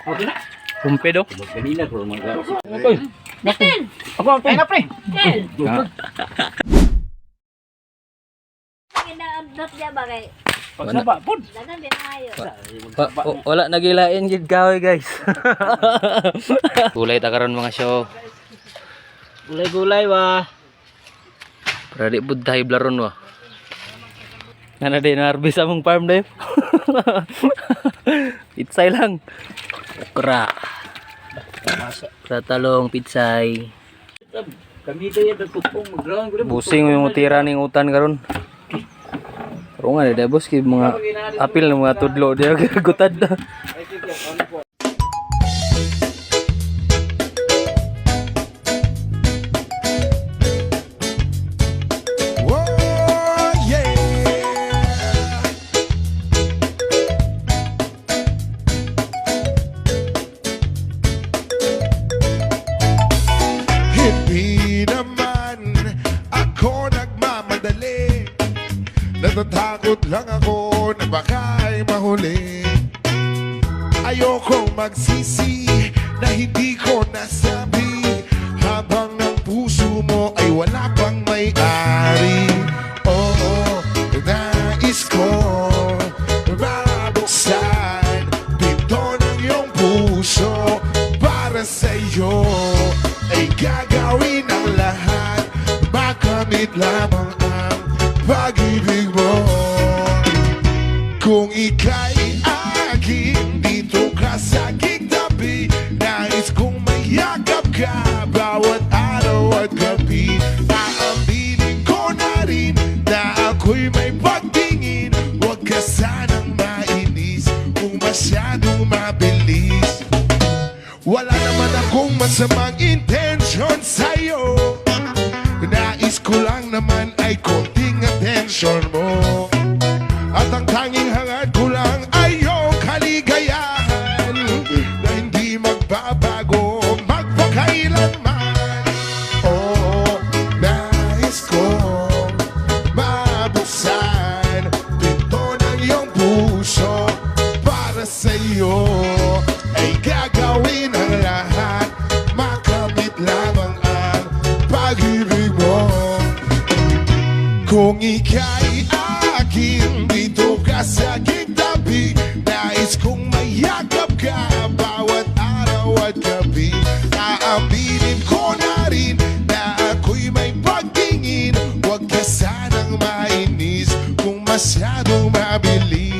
Okay na. Kumpedo. Kanina ko mga. Natin! Ako ang pena pre. Kel! Kinaabdot niya ba kay? Pagsa pa pud. Dagan din tayo. Wala nagilain gid gawe guys. Gulay ta karon mga show. Gulay-gulay wa. Para di pud tayo blaron wa. Nana din harvest among farm dave. Pitsay lang. Okra. Sa talong pitsay. Kami tayo nagpupong mag-ground ko. Busing yung tira ning utan karon. Pero nga dai boss kay mga apil ng mga tudlo dia gutad. Hindi naman ako nagmamadali. Natatakot lang ako na baka'y mahuli. Ayokong magsisi na hindi ko nasabi, habang ang puso mo ay wala pang may-ari. Oo, nais ko mabuksan pinto ng iyong puso. Para sa'yo ay gagawin ang lahat, makamit lamang ang pag-ibig mo. Kung ika'y akin, dito ka sa aking tabi. Nais kong mayakap ka bawat araw at gabi. Aaminin ko na rin na ako'y may pagtingin. Huwag ka sanang mainis kung masyadong mabilis. Wala naman akong masamang intensyon sa'yo. Nais ko lang naman ay konting atensyon mo. At ang tanging hangad ko lang ay iyong kaligayahan, na hindi magbabago magpakailanman. Oo, nais kong mabuksan pinto ng iyong puso. Para sa'yo ay gagawin ang lahat, makamit lamang ang pag-ibig mo. Kung ika'y akin, dito ka sa aking tabi. Nais kong mayakap ka bawat araw at gabi. Aaminin ko na rin na ako'y may pagtingin. Huwag ka sanang mainis kung masyadong mabilis.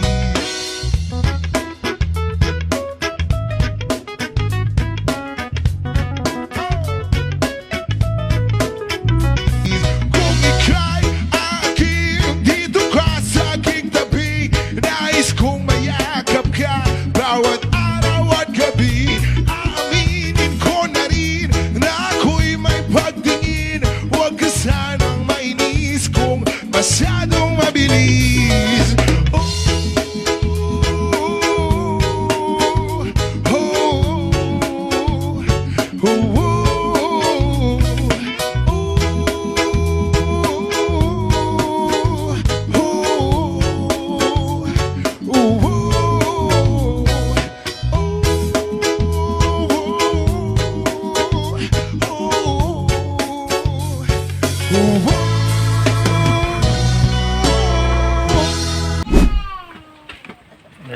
Kung ika'y akin, dito ka sa aking tabi. Nais kong mayakap ka bawat araw at gabi. Aaminin ko na rin na ako'y may pagtingin. Huwag ka sanang mainis kung masyadong mabilis.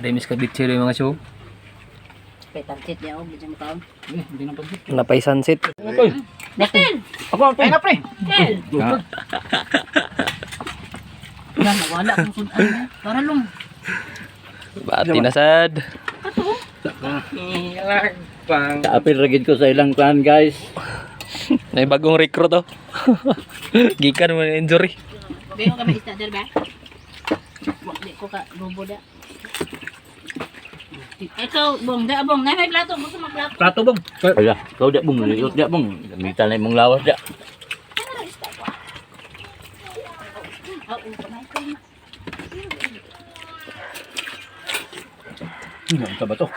Ada miss kabitsi rin mga show. Petansit niya o, medyo mataon. Hindi na pagsit. Napay sunset. Natin! Ako ang pena pre. Kel! Yan, nawala akong sudan niya. Paralong. Bati nasad. Kaapil ragid ko sa ilang plan guys. May bagong recruit oh. Gikan mo ng injury. Bayo kami isda dyan ba? Di ko ka lubo da. Ikaw, bong, da bong, na may plato, gusto magplato. Plato bong. Ala, kau dak bong, liot dak bong. Gamitan na imong lawas dak. Kamay ko na. Ano ka ba to?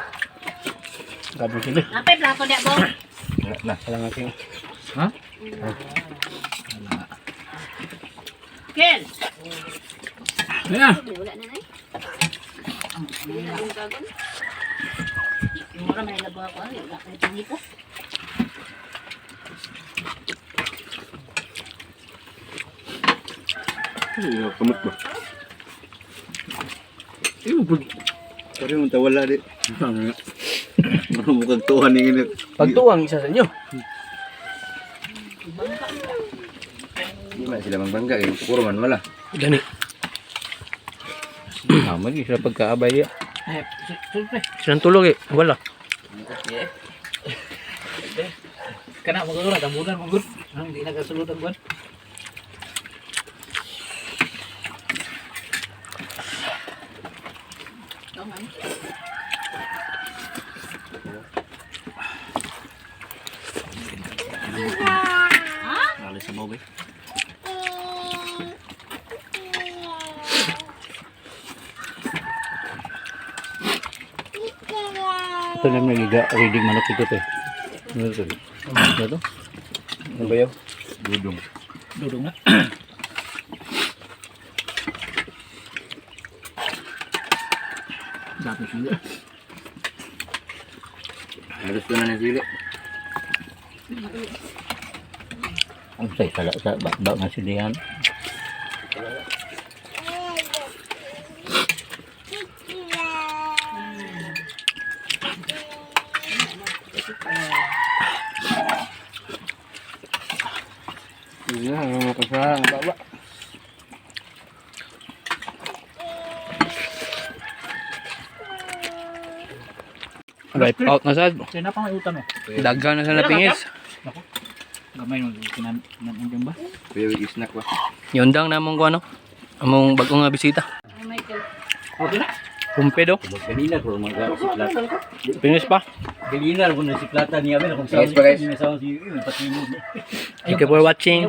Gabong sila. Napay plato da bong. Na, lang aking. Ha? Kel! Ayan. Wala na na eh. Para may labo ako. Wala ko itong ito. Kamot ba? Pare mo tawala di. Mukhang tuhan ni ini. Pagtuwang isa sa inyo. Di ba sila magbangga kay puro man wala. Gani. Tama di sila pagkaabay ya. Silang tulog eh. Wala. Kana mo guro tambunan mo gud. Ang di nagasulod ang buwan. Alis sa mo ba? Ito na nagiga reading manok ito to. Ano to? Ano to? Ano ba yaw? Dudong. Dudong na. Dapat sila. Gusto na ni sila. Ang say sala sa ba nga silihan. Iya, mau ke sana, Pak. Wipe out na sad. Sina pa may utan mo. Daghan na sa napingis. Gamay mo kinan nan ba? Kuya wig snack ba? Yundang namong ko ano. Among bagong nga bisita. Michael. Okay na. Kumpedo. Kanina ko mga siklata. Finish pa. Kanina ko na siklata niya kung Yes, pa, guys. sa si patino. Thank you for watching.